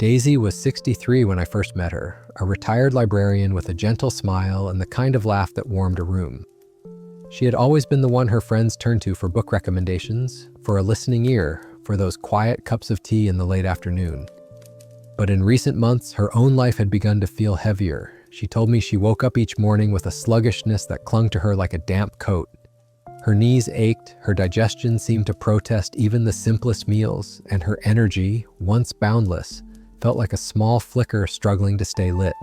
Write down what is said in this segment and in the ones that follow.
Daisy was 63 when I first met her, a retired librarian with a gentle smile and the kind of laugh that warmed a room. She had always been the one her friends turned to for book recommendations, for a listening ear, for those quiet cups of tea in the late afternoon. But in recent months, her own life had begun to feel heavier. She told me she woke up each morning with a sluggishness that clung to her like a damp coat. Her knees ached, her digestion seemed to protest even the simplest meals, and her energy, once boundless, felt like a small flicker struggling to stay lit.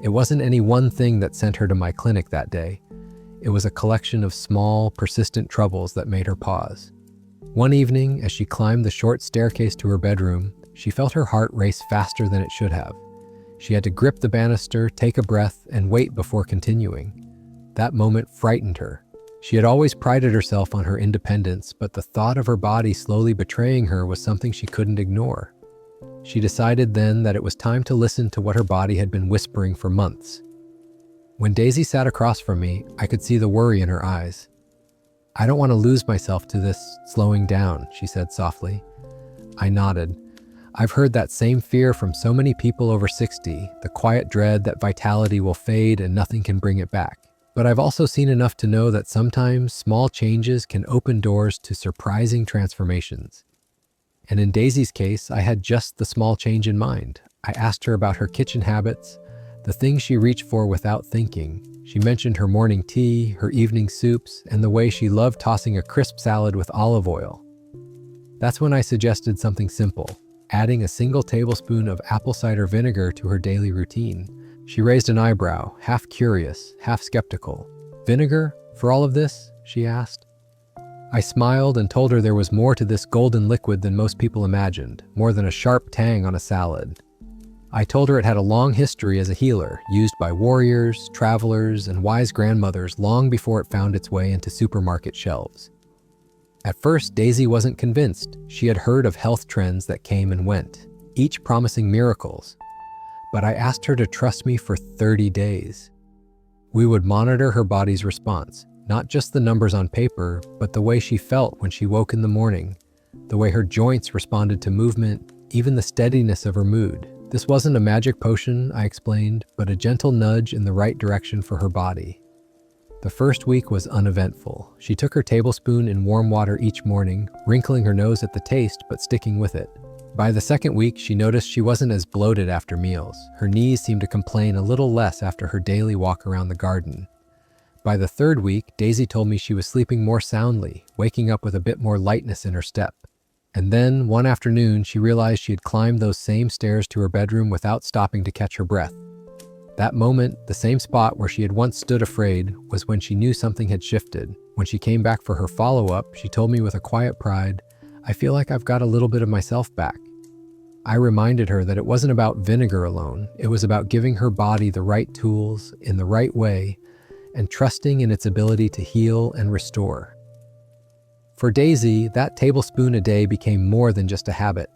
It wasn't any one thing that sent her to my clinic that day. It was a collection of small, persistent troubles that made her pause. One evening, as she climbed the short staircase to her bedroom, she felt her heart race faster than it should have. She had to grip the banister, take a breath, and wait before continuing. That moment frightened her. She had always prided herself on her independence, but the thought of her body slowly betraying her was something she couldn't ignore. She decided then that it was time to listen to what her body had been whispering for months. When Daisy sat across from me, I could see the worry in her eyes. "I don't want to lose myself to this slowing down," she said softly. I nodded. I've heard that same fear from so many people over 60, the quiet dread that vitality will fade and nothing can bring it back. But I've also seen enough to know that sometimes small changes can open doors to surprising transformations. And in Daisy's case, I had just the small change in mind. I asked her about her kitchen habits, the things she reached for without thinking. She mentioned her morning tea, her evening soups, and the way she loved tossing a crisp salad with olive oil. That's when I suggested something simple, adding a single tablespoon of apple cider vinegar to her daily routine. She raised an eyebrow, half curious, half skeptical. "Vinegar for all of this?" she asked. I smiled and told her there was more to this golden liquid than most people imagined, more than a sharp tang on a salad. I told her it had a long history as a healer, used by warriors, travelers, and wise grandmothers long before it found its way into supermarket shelves. At first, Daisy wasn't convinced. She had heard of health trends that came and went, each promising miracles. But I asked her to trust me for 30 days. We would monitor her body's response, not just the numbers on paper, but the way she felt when she woke in the morning, the way her joints responded to movement, even the steadiness of her mood. This wasn't a magic potion, I explained, but a gentle nudge in the right direction for her body. The first week was uneventful. She took her tablespoon in warm water each morning, wrinkling her nose at the taste but sticking with it. By the second week, she noticed she wasn't as bloated after meals. Her knees seemed to complain a little less after her daily walk around the garden. By the third week, Daisy told me she was sleeping more soundly, waking up with a bit more lightness in her step. And then, one afternoon, she realized she had climbed those same stairs to her bedroom without stopping to catch her breath. That moment, the same spot where she had once stood afraid, was when she knew something had shifted. When she came back for her follow-up, she told me with a quiet pride, "I feel like I've got a little bit of myself back." I reminded her that it wasn't about vinegar alone. It was about giving her body the right tools, in the right way, and trusting in its ability to heal and restore. For Daisy, that tablespoon a day became more than just a habit.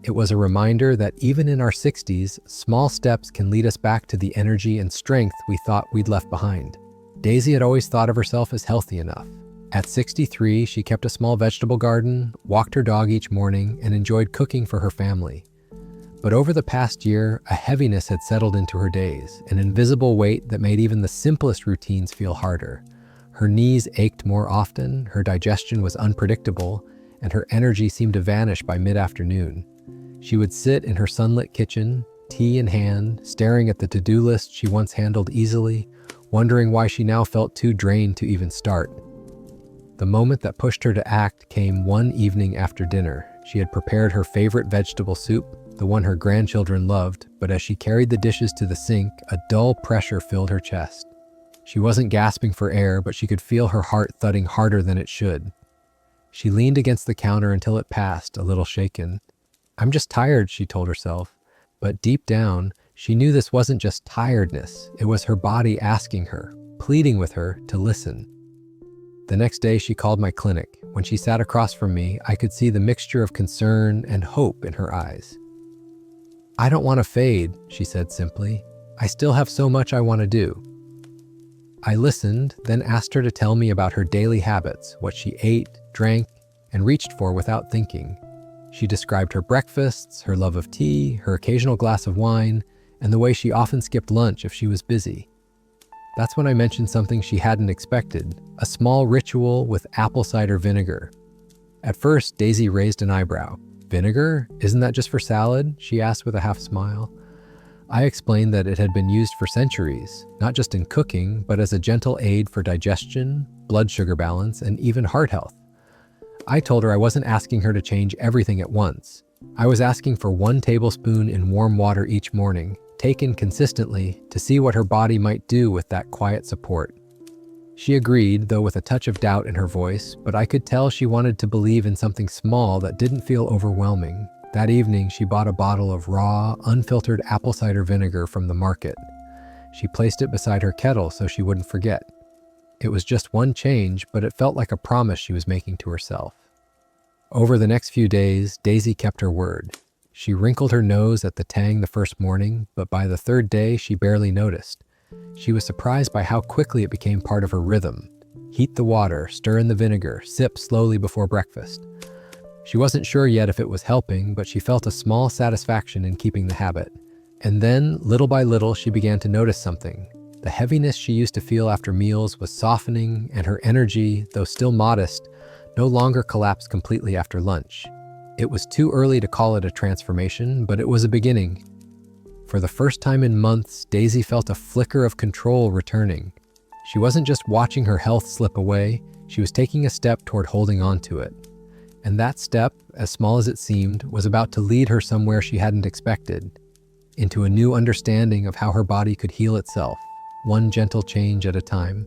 It was a reminder that even in our 60s, small steps can lead us back to the energy and strength we thought we'd left behind. Daisy had always thought of herself as healthy enough. At 63, she kept a small vegetable garden, walked her dog each morning, and enjoyed cooking for her family. But over the past year, a heaviness had settled into her days, an invisible weight that made even the simplest routines feel harder. Her knees ached more often, her digestion was unpredictable, and her energy seemed to vanish by mid-afternoon. She would sit in her sunlit kitchen, tea in hand, staring at the to-do list she once handled easily, wondering why she now felt too drained to even start. The moment that pushed her to act came one evening after dinner. She had prepared her favorite vegetable soup, the one her grandchildren loved, but as she carried the dishes to the sink, a dull pressure filled her chest. She wasn't gasping for air, but she could feel her heart thudding harder than it should. She leaned against the counter until it passed, a little shaken. "I'm just tired," she told herself. But deep down, she knew this wasn't just tiredness. It was her body asking her, pleading with her to listen. The next day, she called my clinic. When she sat across from me, I could see the mixture of concern and hope in her eyes. "I don't want to fade," she said simply. "I still have so much I want to do." I listened, then asked her to tell me about her daily habits, what she ate, drank, and reached for without thinking. She described her breakfasts, her love of tea, her occasional glass of wine, and the way she often skipped lunch if she was busy. That's when I mentioned something she hadn't expected, a small ritual with apple cider vinegar. At first, Daisy raised an eyebrow. "Vinegar? Isn't that just for salad?" she asked with a half smile. I explained that it had been used for centuries, not just in cooking, but as a gentle aid for digestion, blood sugar balance, and even heart health. I told her I wasn't asking her to change everything at once. I was asking for 1 tablespoon in warm water each morning, taken consistently, to see what her body might do with that quiet support. She agreed, though with a touch of doubt in her voice, but I could tell she wanted to believe in something small that didn't feel overwhelming. That evening, she bought a bottle of raw, unfiltered apple cider vinegar from the market. She placed it beside her kettle so she wouldn't forget. It was just one change, but it felt like a promise she was making to herself. Over the next few days, Daisy kept her word. She wrinkled her nose at the tang the first morning, but by the 3rd day, she barely noticed. She was surprised by how quickly it became part of her rhythm. Heat the water, stir in the vinegar, sip slowly before breakfast. She wasn't sure yet if it was helping, but she felt a small satisfaction in keeping the habit. And then, little by little, she began to notice something. The heaviness she used to feel after meals was softening, and her energy, though still modest, no longer collapsed completely after lunch. It was too early to call it a transformation, but it was a beginning. For the first time in months, Daisy felt a flicker of control returning. She wasn't just watching her health slip away, she was taking a step toward holding on to it. And that step, as small as it seemed, was about to lead her somewhere she hadn't expected, into a new understanding of how her body could heal itself, one gentle change at a time.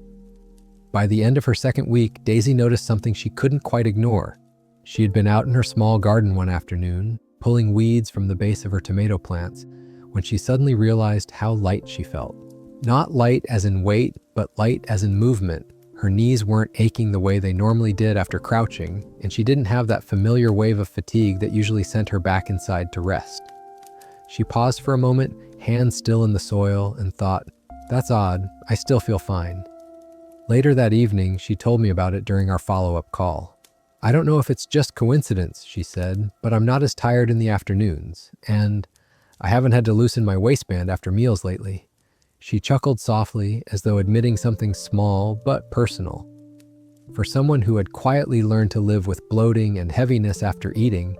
By the end of her 2nd week, Daisy noticed something she couldn't quite ignore. She had been out in her small garden one afternoon, pulling weeds from the base of her tomato plants, when she suddenly realized how light she felt. Not light as in weight, but light as in movement. Her knees weren't aching the way they normally did after crouching, and she didn't have that familiar wave of fatigue that usually sent her back inside to rest. She paused for a moment, hands still in the soil, and thought, "That's odd, I still feel fine." Later that evening, she told me about it during our follow-up call. "I don't know if it's just coincidence," she said, "but I'm not as tired in the afternoons, and I haven't had to loosen my waistband after meals lately." She chuckled softly, as though admitting something small but personal. For someone who had quietly learned to live with bloating and heaviness after eating,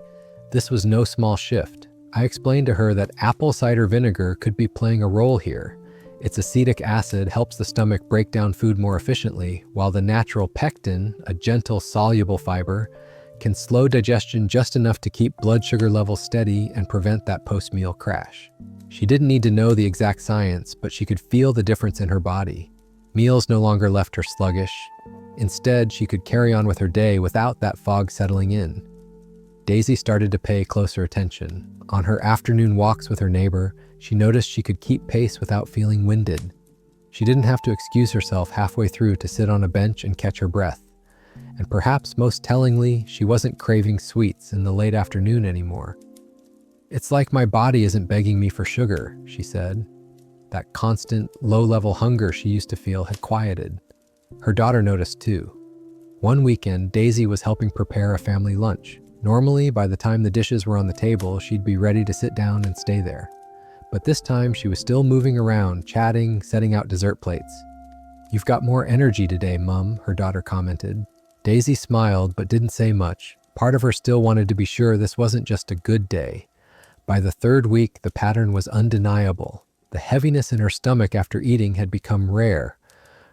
this was no small shift. I explained to her that apple cider vinegar could be playing a role here. Its acetic acid helps the stomach break down food more efficiently, while the natural pectin, a gentle soluble fiber, can slow digestion just enough to keep blood sugar levels steady and prevent that post-meal crash. She didn't need to know the exact science, but she could feel the difference in her body. Meals no longer left her sluggish. Instead, she could carry on with her day without that fog settling in. Daisy started to pay closer attention. On her afternoon walks with her neighbor, she noticed she could keep pace without feeling winded. She didn't have to excuse herself halfway through to sit on a bench and catch her breath. And perhaps most tellingly, she wasn't craving sweets in the late afternoon anymore. "It's like my body isn't begging me for sugar," she said. That constant, low-level hunger she used to feel had quieted. Her daughter noticed too. One weekend, Daisy was helping prepare a family lunch. Normally, by the time the dishes were on the table, she'd be ready to sit down and stay there. But this time, she was still moving around, chatting, setting out dessert plates. "You've got more energy today, Mum," her daughter commented. Daisy smiled but didn't say much. Part of her still wanted to be sure this wasn't just a good day. By the 3rd week, the pattern was undeniable. The heaviness in her stomach after eating had become rare.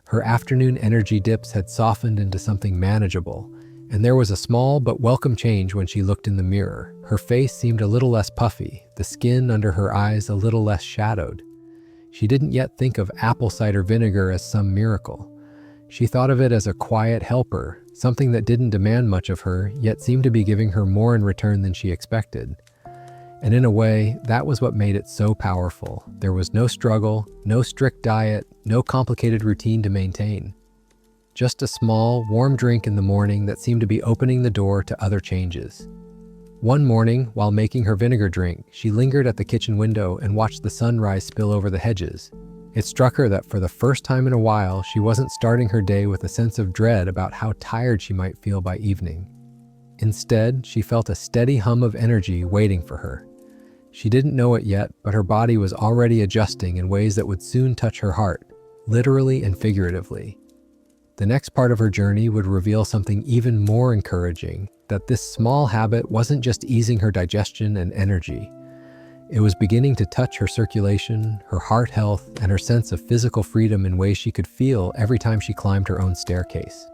Her afternoon energy dips had softened into something manageable, and there was a small but welcome change when she looked in the mirror. Her face seemed a little less puffy, the skin under her eyes a little less shadowed. She didn't yet think of apple cider vinegar as some miracle. She thought of it as a quiet helper, something that didn't demand much of her, yet seemed to be giving her more in return than she expected. And in a way, that was what made it so powerful. There was no struggle, no strict diet, no complicated routine to maintain. Just a small, warm drink in the morning that seemed to be opening the door to other changes. One morning, while making her vinegar drink, she lingered at the kitchen window and watched the sunrise spill over the hedges. It struck her that for the first time in a while, she wasn't starting her day with a sense of dread about how tired she might feel by evening. Instead, she felt a steady hum of energy waiting for her. She didn't know it yet, but her body was already adjusting in ways that would soon touch her heart, literally and figuratively. The next part of her journey would reveal something even more encouraging, that this small habit wasn't just easing her digestion and energy. It was beginning to touch her circulation, her heart health, and her sense of physical freedom in ways she could feel every time she climbed her own staircase.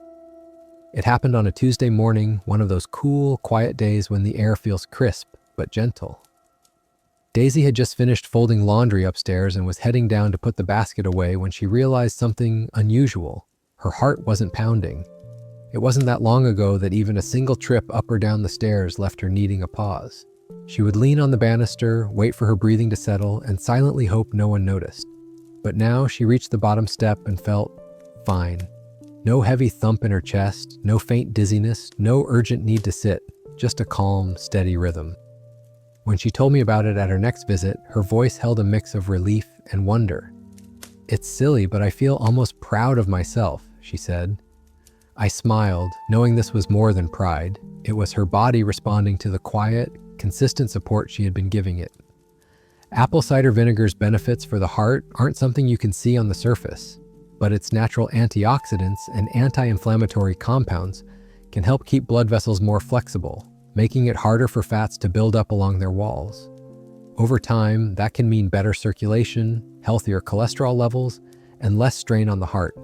It happened on a Tuesday morning, one of those cool, quiet days when the air feels crisp but gentle. Daisy had just finished folding laundry upstairs and was heading down to put the basket away when she realized something unusual. Her heart wasn't pounding. It wasn't that long ago that even a single trip up or down the stairs left her needing a pause. She would lean on the banister, wait for her breathing to settle, and silently hope no one noticed. But now she reached the bottom step and felt fine. No heavy thump in her chest, no faint dizziness, no urgent need to sit, just a calm, steady rhythm. When she told me about it at her next visit, her voice held a mix of relief and wonder. "It's silly, but I feel almost proud of myself," she said. I smiled, knowing this was more than pride. It was her body responding to the quiet, consistent support she had been giving it. Apple cider vinegar's benefits for the heart aren't something you can see on the surface, but its natural antioxidants and anti-inflammatory compounds can help keep blood vessels more flexible, making it harder for fats to build up along their walls. Over time, that can mean better circulation, healthier cholesterol levels, and less strain on the heart.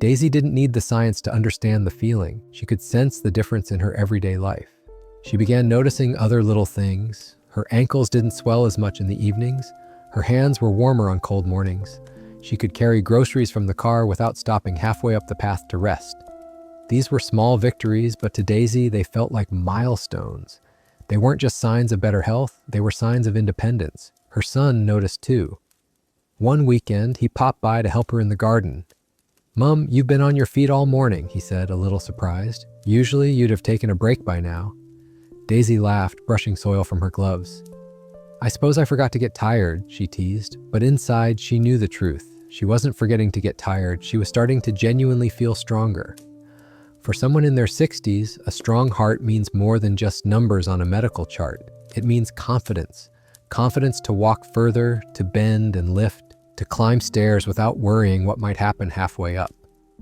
Daisy didn't need the science to understand the feeling. She could sense the difference in her everyday life. She began noticing other little things. Her ankles didn't swell as much in the evenings. Her hands were warmer on cold mornings. She could carry groceries from the car without stopping halfway up the path to rest. These were small victories, but to Daisy, they felt like milestones. They weren't just signs of better health, they were signs of independence. Her son noticed too. One weekend, he popped by to help her in the garden. "Mom, you've been on your feet all morning," he said, a little surprised. "Usually you'd have taken a break by now." Daisy laughed, brushing soil from her gloves. "I suppose I forgot to get tired," she teased, but inside she knew the truth. She wasn't forgetting to get tired, she was starting to genuinely feel stronger. For someone in their 60s, a strong heart means more than just numbers on a medical chart. It means confidence. Confidence to walk further, to bend and lift, to climb stairs without worrying what might happen halfway up.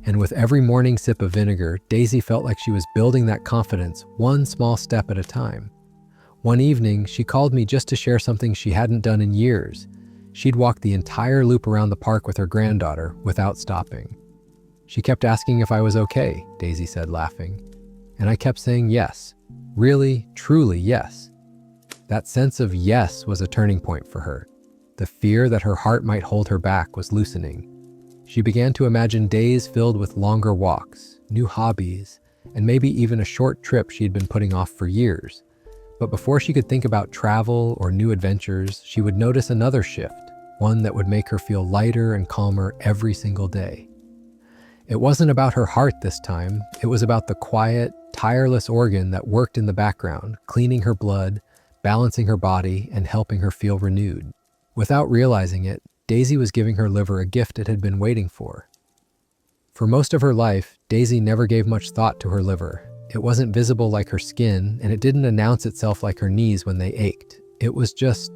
And with every morning sip of vinegar, Daisy felt like she was building that confidence one small step at a time. One evening, she called me just to share something she hadn't done in years. She'd walked the entire loop around the park with her granddaughter without stopping. She kept asking if I was okay, Daisy said, laughing. And I kept saying yes. Really, truly yes. That sense of yes was a turning point for her. The fear that her heart might hold her back was loosening. She began to imagine days filled with longer walks, new hobbies, and maybe even a short trip she'd been putting off for years. But before she could think about travel or new adventures, she would notice another shift, one that would make her feel lighter and calmer every single day. It wasn't about her heart this time. It was about the quiet, tireless organ that worked in the background, cleaning her blood, balancing her body, and helping her feel renewed. Without realizing it, Daisy was giving her liver a gift it had been waiting for. For most of her life, Daisy never gave much thought to her liver. It wasn't visible like her skin, and it didn't announce itself like her knees when they ached. It was just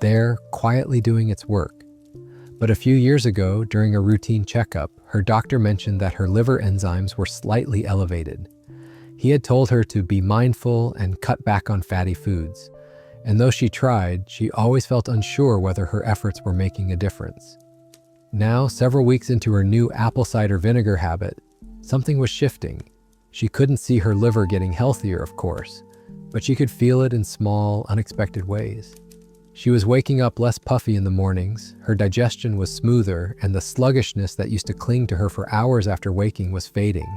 there, quietly doing its work. But a few years ago, during a routine checkup, her doctor mentioned that her liver enzymes were slightly elevated. He had told her to be mindful and cut back on fatty foods. And though she tried, she always felt unsure whether her efforts were making a difference. Now, several weeks into her new apple cider vinegar habit, something was shifting. She couldn't see her liver getting healthier, of course, but she could feel it in small, unexpected ways. She was waking up less puffy in the mornings, her digestion was smoother, and the sluggishness that used to cling to her for hours after waking was fading.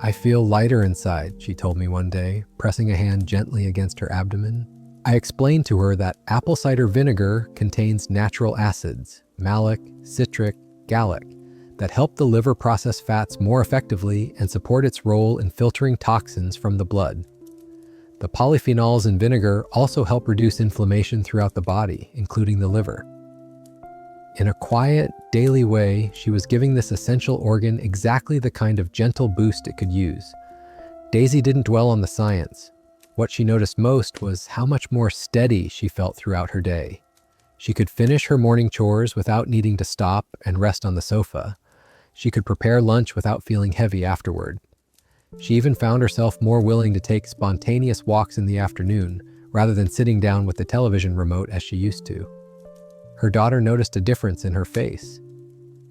"I feel lighter inside," she told me one day, pressing a hand gently against her abdomen. I explained to her that apple cider vinegar contains natural acids, malic, citric, gallic, that help the liver process fats more effectively and support its role in filtering toxins from the blood. The polyphenols in vinegar also help reduce inflammation throughout the body, including the liver. In a quiet, daily way, she was giving this essential organ exactly the kind of gentle boost it could use. Daisy didn't dwell on the science. What she noticed most was how much more steady she felt throughout her day. She could finish her morning chores without needing to stop and rest on the sofa. She could prepare lunch without feeling heavy afterward. She even found herself more willing to take spontaneous walks in the afternoon rather than sitting down with the television remote as she used to. Her daughter noticed a difference in her face.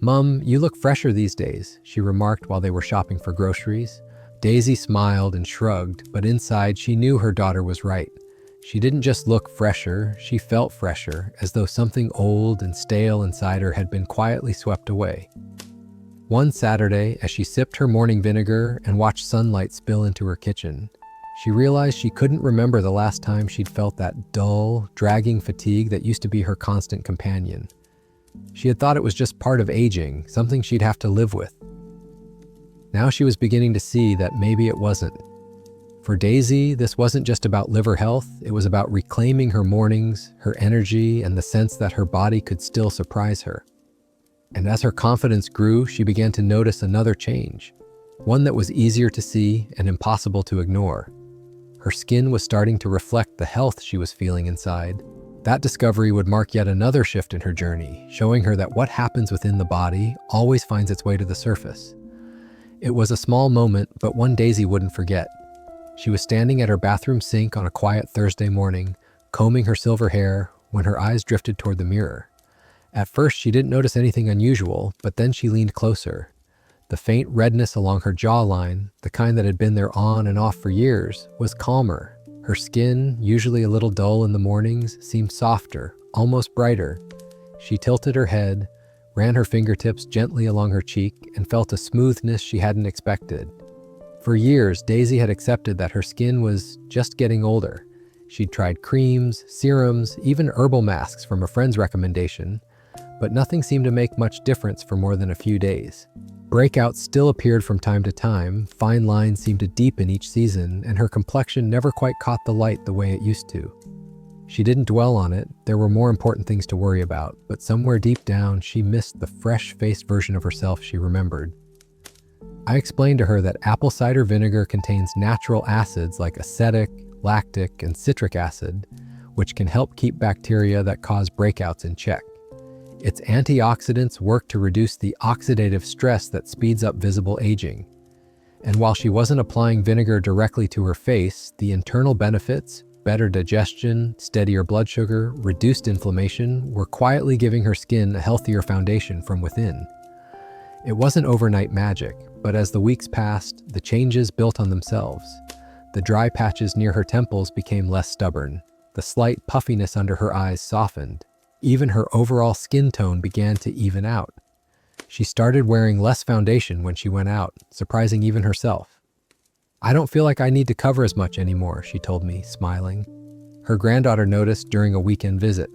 "Mom, you look fresher these days," she remarked while they were shopping for groceries. Daisy smiled and shrugged, but inside she knew her daughter was right. She didn't just look fresher, she felt fresher, as though something old and stale inside her had been quietly swept away. One Saturday, as she sipped her morning vinegar and watched sunlight spill into her kitchen, she realized she couldn't remember the last time she'd felt that dull, dragging fatigue that used to be her constant companion. She had thought it was just part of aging, something she'd have to live with. Now she was beginning to see that maybe it wasn't. For Daisy, this wasn't just about liver health, it was about reclaiming her mornings, her energy, and the sense that her body could still surprise her. And as her confidence grew, she began to notice another change, one that was easier to see and impossible to ignore. Her skin was starting to reflect the health she was feeling inside. That discovery would mark yet another shift in her journey, showing her that what happens within the body always finds its way to the surface. It was a small moment, but one Daisy wouldn't forget. She was standing at her bathroom sink on a quiet Thursday morning, combing her silver hair, when her eyes drifted toward the mirror. At first, she didn't notice anything unusual, but then she leaned closer. The faint redness along her jawline, the kind that had been there on and off for years, was calmer. Her skin, usually a little dull in the mornings, seemed softer, almost brighter. She tilted her head, ran her fingertips gently along her cheek, and felt a smoothness she hadn't expected. For years, Daisy had accepted that her skin was just getting older. She'd tried creams, serums, even herbal masks from a friend's recommendation, but nothing seemed to make much difference for more than a few days. Breakouts still appeared from time to time, fine lines seemed to deepen each season, and her complexion never quite caught the light the way it used to. She didn't dwell on it, there were more important things to worry about, but somewhere deep down, she missed the fresh-faced version of herself she remembered. I explained to her that apple cider vinegar contains natural acids like acetic, lactic, and citric acid, which can help keep bacteria that cause breakouts in check. Its antioxidants work to reduce the oxidative stress that speeds up visible aging. And while she wasn't applying vinegar directly to her face, the internal benefits, better digestion, steadier blood sugar, reduced inflammation, were quietly giving her skin a healthier foundation from within. It wasn't overnight magic, but as the weeks passed, the changes built on themselves. The dry patches near her temples became less stubborn. The slight puffiness under her eyes softened. Even her overall skin tone began to even out. She started wearing less foundation when she went out, surprising even herself. "I don't feel like I need to cover as much anymore," she told me, smiling. Her granddaughter noticed during a weekend visit.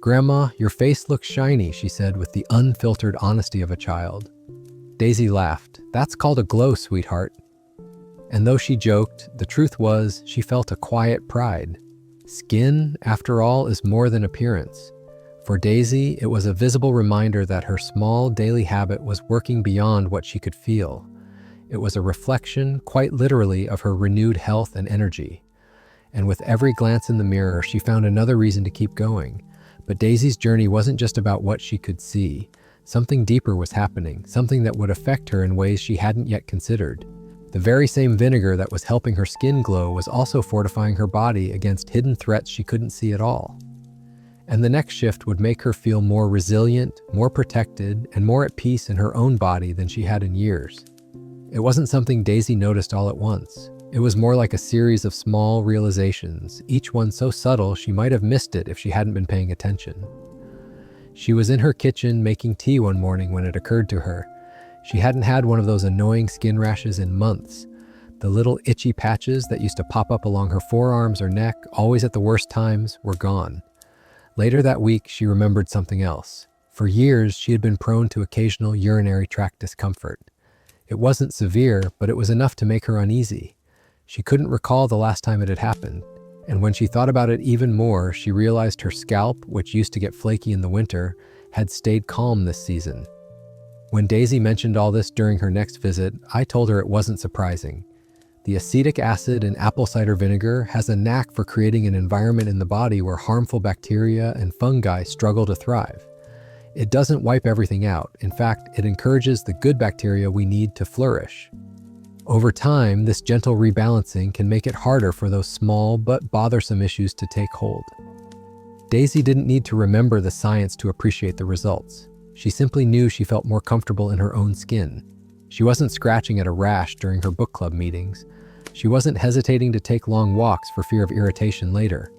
"Grandma, your face looks shiny," she said with the unfiltered honesty of a child. Daisy laughed. "That's called a glow, sweetheart." And though she joked, the truth was she felt a quiet pride. Skin, after all, is more than appearance. For Daisy, it was a visible reminder that her small daily habit was working beyond what she could feel. It was a reflection, quite literally, of her renewed health and energy. And with every glance in the mirror, she found another reason to keep going. But Daisy's journey wasn't just about what she could see. Something deeper was happening, something that would affect her in ways she hadn't yet considered. The very same vinegar that was helping her skin glow was also fortifying her body against hidden threats she couldn't see at all. And the next shift would make her feel more resilient, more protected, and more at peace in her own body than she had in years. It wasn't something Daisy noticed all at once. It was more like a series of small realizations, each one so subtle she might have missed it if she hadn't been paying attention. She was in her kitchen making tea one morning when it occurred to her. She hadn't had one of those annoying skin rashes in months. The little itchy patches that used to pop up along her forearms or neck, always at the worst times, were gone. Later that week, she remembered something else. For years, she had been prone to occasional urinary tract discomfort. It wasn't severe, but it was enough to make her uneasy. She couldn't recall the last time it had happened. And when she thought about it even more, she realized her scalp, which used to get flaky in the winter, had stayed calm this season. When Daisy mentioned all this during her next visit, I told her it wasn't surprising. The acetic acid in apple cider vinegar has a knack for creating an environment in the body where harmful bacteria and fungi struggle to thrive. It doesn't wipe everything out. In fact, it encourages the good bacteria we need to flourish. Over time, this gentle rebalancing can make it harder for those small but bothersome issues to take hold. Daisy didn't need to remember the science to appreciate the results. She simply knew she felt more comfortable in her own skin. She wasn't scratching at a rash during her book club meetings. She wasn't hesitating to take long walks for fear of irritation later.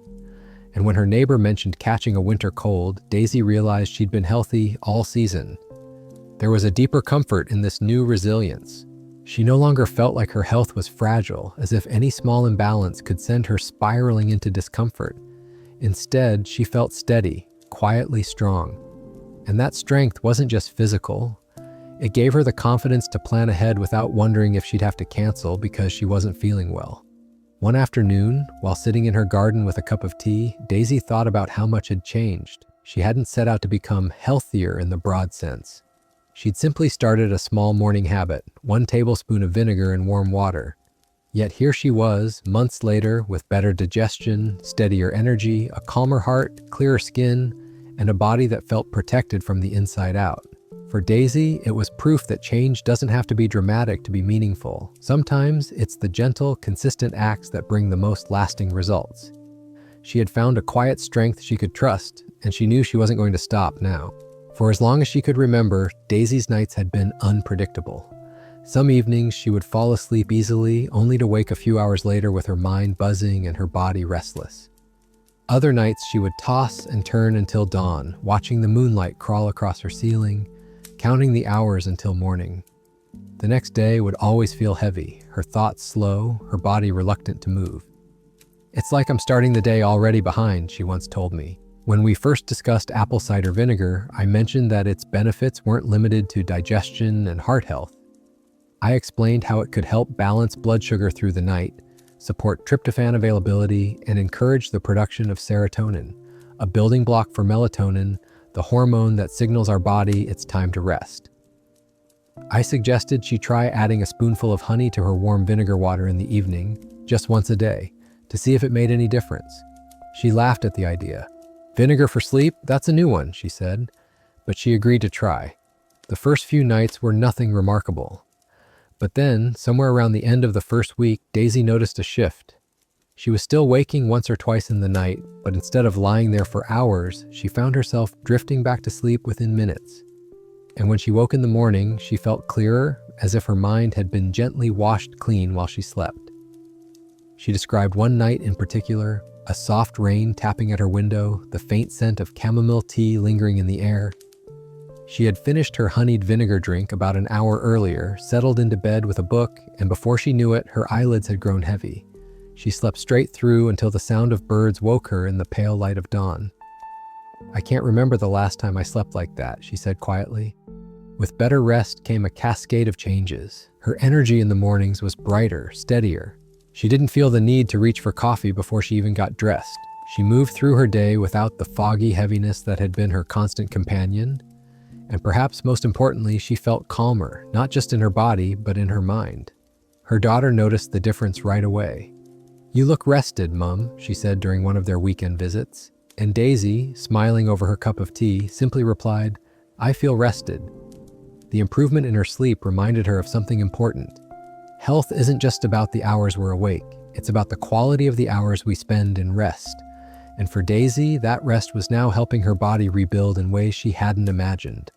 And when her neighbor mentioned catching a winter cold, Daisy realized she'd been healthy all season. There was a deeper comfort in this new resilience. She no longer felt like her health was fragile, as if any small imbalance could send her spiraling into discomfort. Instead, she felt steady, quietly strong. And that strength wasn't just physical. It gave her the confidence to plan ahead without wondering if she'd have to cancel because she wasn't feeling well. One afternoon, while sitting in her garden with a cup of tea, Daisy thought about how much had changed. She hadn't set out to become healthier in the broad sense. She'd simply started a small morning habit, 1 tablespoon of vinegar in warm water. Yet here she was, months later, with better digestion, steadier energy, a calmer heart, clearer skin, and a body that felt protected from the inside out. For Daisy, it was proof that change doesn't have to be dramatic to be meaningful. Sometimes it's the gentle, consistent acts that bring the most lasting results. She had found a quiet strength she could trust, and she knew she wasn't going to stop now. For as long as she could remember, Daisy's nights had been unpredictable. Some evenings she would fall asleep easily, only to wake a few hours later with her mind buzzing and her body restless. Other nights she would toss and turn until dawn, watching the moonlight crawl across her ceiling, counting the hours until morning. The next day would always feel heavy, her thoughts slow, her body reluctant to move. "It's like I'm starting the day already behind," she once told me. When we first discussed apple cider vinegar, I mentioned that its benefits weren't limited to digestion and heart health. I explained how it could help balance blood sugar through the night, support tryptophan availability, and encourage the production of serotonin, a building block for melatonin, the hormone that signals our body it's time to rest. I suggested she try adding a spoonful of honey to her warm vinegar water in the evening, just once a day, to see if it made any difference. She laughed at the idea. "Vinegar for sleep? That's a new one," she said, but she agreed to try. The first few nights were nothing remarkable. But then, somewhere around the end of the first week, Daisy noticed a shift. She was still waking once or twice in the night, but instead of lying there for hours, she found herself drifting back to sleep within minutes. And when she woke in the morning, she felt clearer, as if her mind had been gently washed clean while she slept. She described one night in particular, a soft rain tapping at her window, the faint scent of chamomile tea lingering in the air. She had finished her honeyed vinegar drink about an hour earlier, settled into bed with a book, and before she knew it, her eyelids had grown heavy. She slept straight through until the sound of birds woke her in the pale light of dawn. "I can't remember the last time I slept like that," she said quietly. With better rest came a cascade of changes. Her energy in the mornings was brighter, steadier. She didn't feel the need to reach for coffee before she even got dressed. She moved through her day without the foggy heaviness that had been her constant companion. And perhaps most importantly, she felt calmer, not just in her body, but in her mind. Her daughter noticed the difference right away. "You look rested, Mum," she said during one of their weekend visits. And Daisy, smiling over her cup of tea, simply replied, "I feel rested." The improvement in her sleep reminded her of something important. Health isn't just about the hours we're awake. It's about the quality of the hours we spend in rest. And for Daisy, that rest was now helping her body rebuild in ways she hadn't imagined.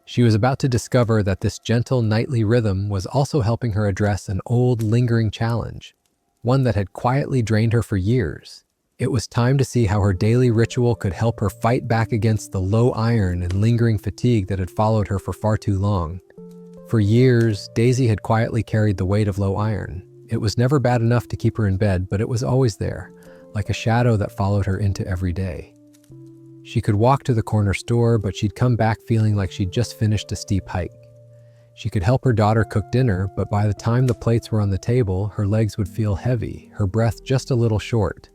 She was about to discover that this gentle nightly rhythm was also helping her address an old, lingering challenge, one that had quietly drained her for years. It was time to see how her daily ritual could help her fight back against the low iron and lingering fatigue that had followed her for far too long. For years, Daisy had quietly carried the weight of low iron. It was never bad enough to keep her in bed, but it was always there, like a shadow that followed her into every day. She could walk to the corner store, but she'd come back feeling like she'd just finished a steep hike. She could help her daughter cook dinner, but by the time the plates were on the table, her legs would feel heavy, her breath just a little short,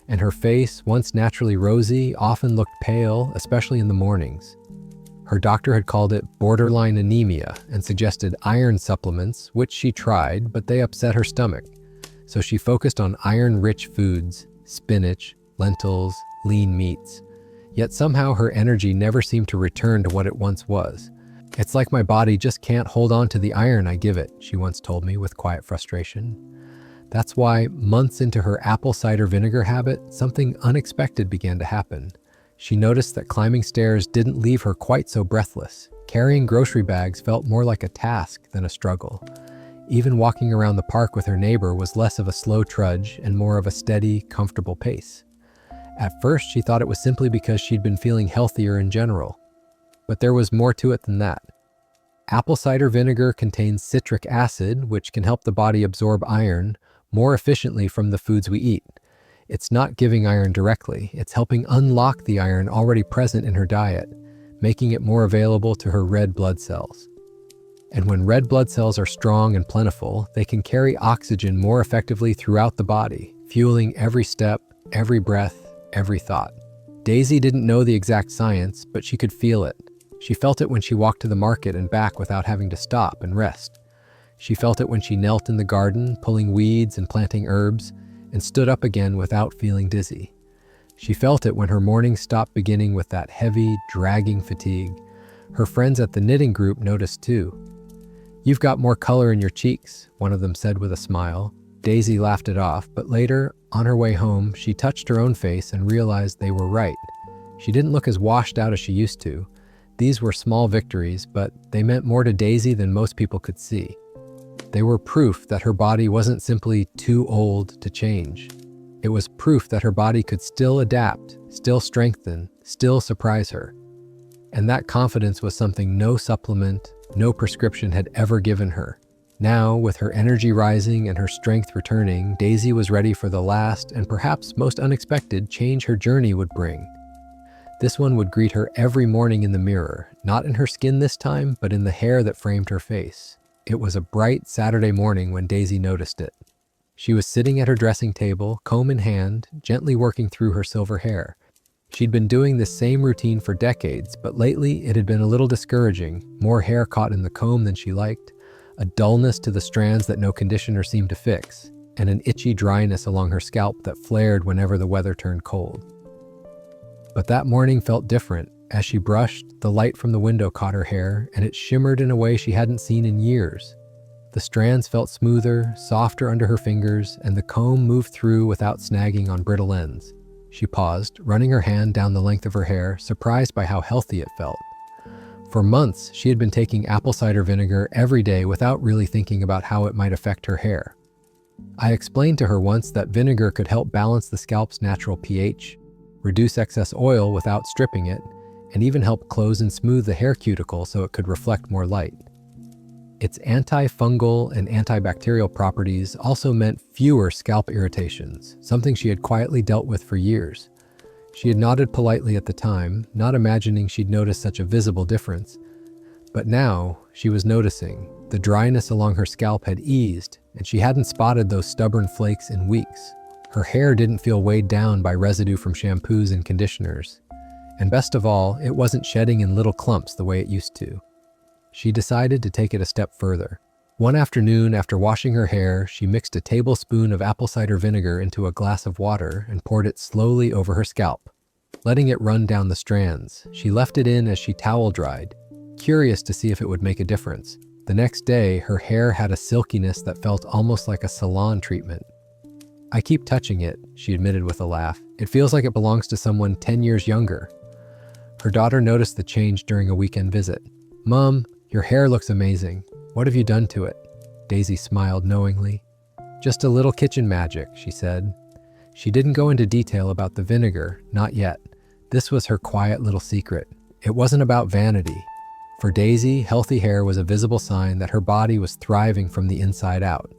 and her face, once naturally rosy, often looked pale, especially in the mornings. Her doctor had called it borderline anemia and suggested iron supplements, which she tried, but they upset her stomach. So she focused on iron-rich foods, spinach, lentils, lean meats. Yet somehow her energy never seemed to return to what it once was. "It's like my body just can't hold on to the iron I give it," she once told me with quiet frustration. That's why, months into her apple cider vinegar habit, something unexpected began to happen. She noticed that climbing stairs didn't leave her quite so breathless. Carrying grocery bags felt more like a task than a struggle. Even walking around the park with her neighbor was less of a slow trudge and more of a steady, comfortable pace. At first, she thought it was simply because she'd been feeling healthier in general. But there was more to it than that. Apple cider vinegar contains citric acid, which can help the body absorb iron more efficiently from the foods we eat. It's not giving iron directly, it's helping unlock the iron already present in her diet, making it more available to her red blood cells. And when red blood cells are strong and plentiful, they can carry oxygen more effectively throughout the body, fueling every step, every breath, every thought. Daisy didn't know the exact science, but she could feel it. She felt it when she walked to the market and back without having to stop and rest. She felt it when she knelt in the garden, pulling weeds and planting herbs, and stood up again without feeling dizzy. She felt it when her mornings stopped beginning with that heavy, dragging fatigue. Her friends at the knitting group noticed too. "You've got more color in your cheeks," one of them said with a smile. Daisy laughed it off, but later, on her way home, she touched her own face and realized they were right. She didn't look as washed out as she used to. These were small victories, but they meant more to Daisy than most people could see. They were proof that her body wasn't simply too old to change. It was proof that her body could still adapt, still strengthen, still surprise her. And that confidence was something no supplement, no prescription had ever given her. Now, with her energy rising and her strength returning, Daisy was ready for the last and perhaps most unexpected change her journey would bring. This one would greet her every morning in the mirror, not in her skin this time, but in the hair that framed her face. It was a bright Saturday morning when Daisy noticed it. She was sitting at her dressing table, comb in hand, gently working through her silver hair. She'd been doing this same routine for decades, but lately it had been a little discouraging, more hair caught in the comb than she liked, a dullness to the strands that no conditioner seemed to fix, and an itchy dryness along her scalp that flared whenever the weather turned cold. But that morning felt different. As she brushed, the light from the window caught her hair, and it shimmered in a way she hadn't seen in years. The strands felt smoother, softer under her fingers, and the comb moved through without snagging on brittle ends. She paused, running her hand down the length of her hair, surprised by how healthy it felt. For months, she had been taking apple cider vinegar every day without really thinking about how it might affect her hair. I explained to her once that vinegar could help balance the scalp's natural pH, reduce excess oil without stripping it, and even help close and smooth the hair cuticle so it could reflect more light. Its antifungal and antibacterial properties also meant fewer scalp irritations, something she had quietly dealt with for years. She had nodded politely at the time, not imagining she'd notice such a visible difference. But now, she was noticing. The dryness along her scalp had eased, and she hadn't spotted those stubborn flakes in weeks. Her hair didn't feel weighed down by residue from shampoos and conditioners. And best of all, it wasn't shedding in little clumps the way it used to. She decided to take it a step further. One afternoon, after washing her hair, she mixed a tablespoon of apple cider vinegar into a glass of water and poured it slowly over her scalp. Letting it run down the strands, she left it in as she towel dried, curious to see if it would make a difference. The next day, her hair had a silkiness that felt almost like a salon treatment. "I keep touching it," she admitted with a laugh. "It feels like it belongs to someone 10 years younger." Her daughter noticed the change during a weekend visit. "Mom, your hair looks amazing. What have you done to it?" Daisy smiled knowingly. "Just a little kitchen magic," she said. She didn't go into detail about the vinegar, not yet. This was her quiet little secret. It wasn't about vanity. For Daisy, healthy hair was a visible sign that her body was thriving from the inside out.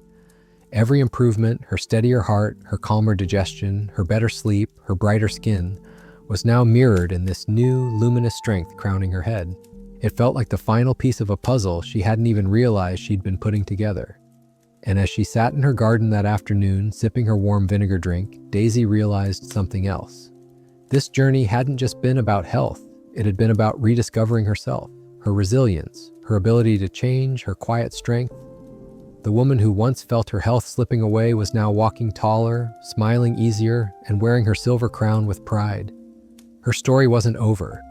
Every improvement, her steadier heart, her calmer digestion, her better sleep, her brighter skin, was now mirrored in this new, luminous strength crowning her head. It felt like the final piece of a puzzle she hadn't even realized she'd been putting together. And as she sat in her garden that afternoon, sipping her warm vinegar drink, Daisy realized something else. This journey hadn't just been about health. It had been about rediscovering herself, her resilience, her ability to change, her quiet strength. The woman who once felt her health slipping away was now walking taller, smiling easier, and wearing her silver crown with pride. Her story wasn't over,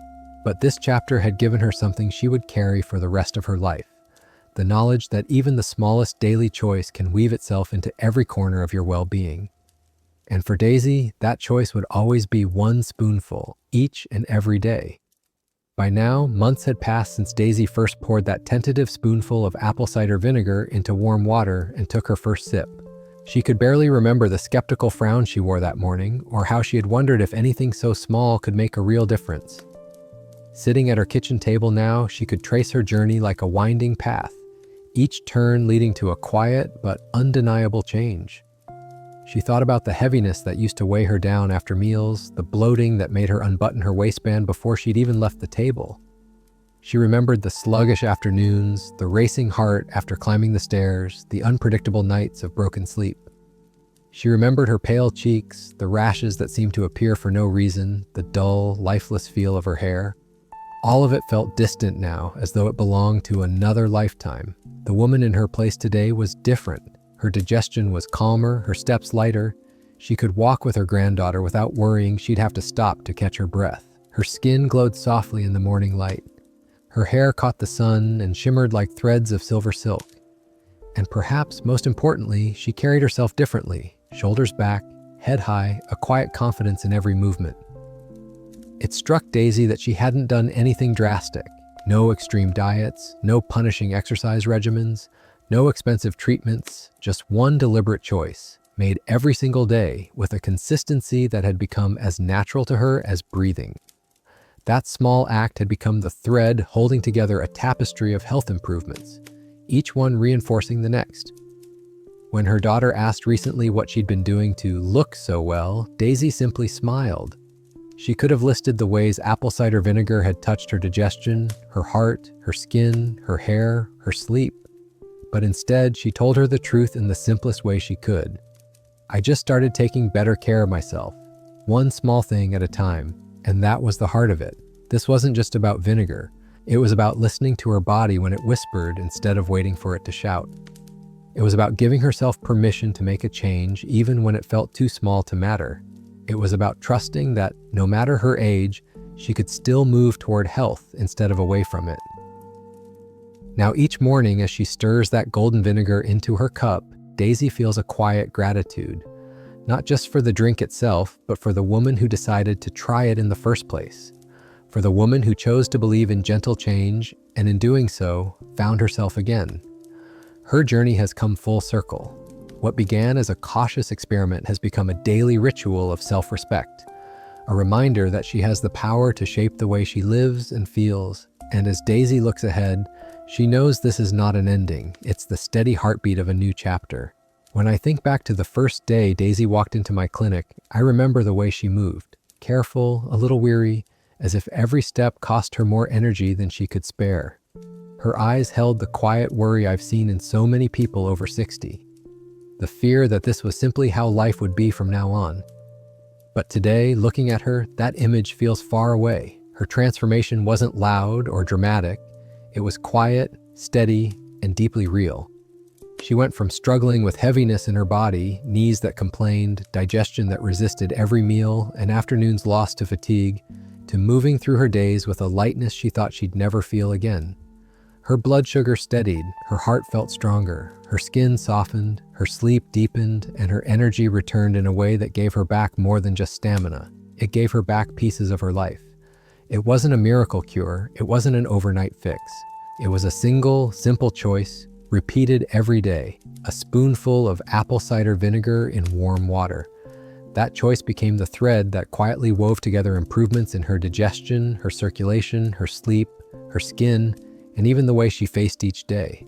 but this chapter had given her something she would carry for the rest of her life. The knowledge that even the smallest daily choice can weave itself into every corner of your well-being. And for Daisy, that choice would always be one spoonful, each and every day. By now, months had passed since Daisy first poured that tentative spoonful of apple cider vinegar into warm water and took her first sip. She could barely remember the skeptical frown she wore that morning, or how she had wondered if anything so small could make a real difference. Sitting at her kitchen table now, she could trace her journey like a winding path, each turn leading to a quiet but undeniable change. She thought about the heaviness that used to weigh her down after meals, the bloating that made her unbutton her waistband before she'd even left the table. She remembered the sluggish afternoons, the racing heart after climbing the stairs, the unpredictable nights of broken sleep. She remembered her pale cheeks, the rashes that seemed to appear for no reason, the dull, lifeless feel of her hair. All of it felt distant now, as though it belonged to another lifetime. The woman in her place today was different. Her digestion was calmer, her steps lighter. She could walk with her granddaughter without worrying she'd have to stop to catch her breath. Her skin glowed softly in the morning light. Her hair caught the sun and shimmered like threads of silver silk. And perhaps most importantly, she carried herself differently, shoulders back, head high, a quiet confidence in every movement. It struck Daisy that she hadn't done anything drastic. No extreme diets, no punishing exercise regimens, no expensive treatments, just one deliberate choice, made every single day with a consistency that had become as natural to her as breathing. That small act had become the thread holding together a tapestry of health improvements, each one reinforcing the next. When her daughter asked recently what she'd been doing to look so well, Daisy simply smiled. She could have listed the ways apple cider vinegar had touched her digestion, her heart, her skin, her hair, her sleep. But instead, she told her the truth in the simplest way she could. I just started taking better care of myself, one small thing at a time, and that was the heart of it. This wasn't just about vinegar. It was about listening to her body when it whispered instead of waiting for it to shout. It was about giving herself permission to make a change even when it felt too small to matter. It was about trusting that no matter her age, she could still move toward health instead of away from it. Now each morning as she stirs that golden vinegar into her cup, Daisy feels a quiet gratitude, not just for the drink itself, but for the woman who decided to try it in the first place, for the woman who chose to believe in gentle change and in doing so, found herself again. Her journey has come full circle. What began as a cautious experiment has become a daily ritual of self-respect, a reminder that she has the power to shape the way she lives and feels. And as Daisy looks ahead, she knows this is not an ending. It's the steady heartbeat of a new chapter. When I think back to the first day Daisy walked into my clinic, I remember the way she moved, careful, a little weary, as if every step cost her more energy than she could spare. Her eyes held the quiet worry I've seen in so many people over 60. The fear that this was simply how life would be from now on. But today, looking at her, that image feels far away. Her transformation wasn't loud or dramatic. It was quiet, steady, and deeply real. She went from struggling with heaviness in her body, knees that complained, digestion that resisted every meal, and afternoons lost to fatigue, to moving through her days with a lightness she thought she'd never feel again. Her blood sugar steadied, her heart felt stronger, her skin softened, her sleep deepened, and her energy returned in a way that gave her back more than just stamina. It gave her back pieces of her life. It wasn't a miracle cure, it wasn't an overnight fix. It was a single, simple choice, repeated every day, a spoonful of apple cider vinegar in warm water. That choice became the thread that quietly wove together improvements in her digestion, her circulation, her sleep, her skin, and even the way she faced each day.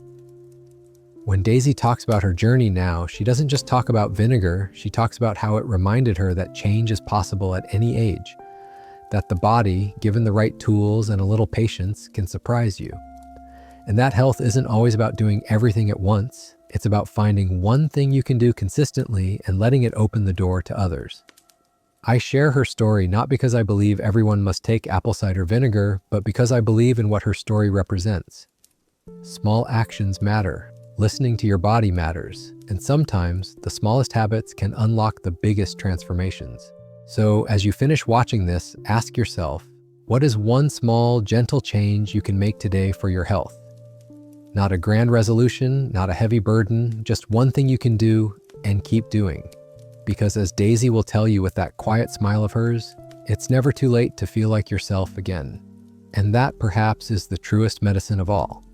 When Daisy talks about her journey now, she doesn't just talk about vinegar, she talks about how it reminded her that change is possible at any age, that the body, given the right tools and a little patience, can surprise you. And that health isn't always about doing everything at once. It's about finding one thing you can do consistently and letting it open the door to others. I share her story not because I believe everyone must take apple cider vinegar, but because I believe in what her story represents. Small actions matter. Listening to your body matters. And sometimes, the smallest habits can unlock the biggest transformations. So, as you finish watching this, ask yourself, what is one small, gentle change you can make today for your health? Not a grand resolution, not a heavy burden, just one thing you can do and keep doing. Because as Daisy will tell you with that quiet smile of hers, it's never too late to feel like yourself again. And that perhaps is the truest medicine of all.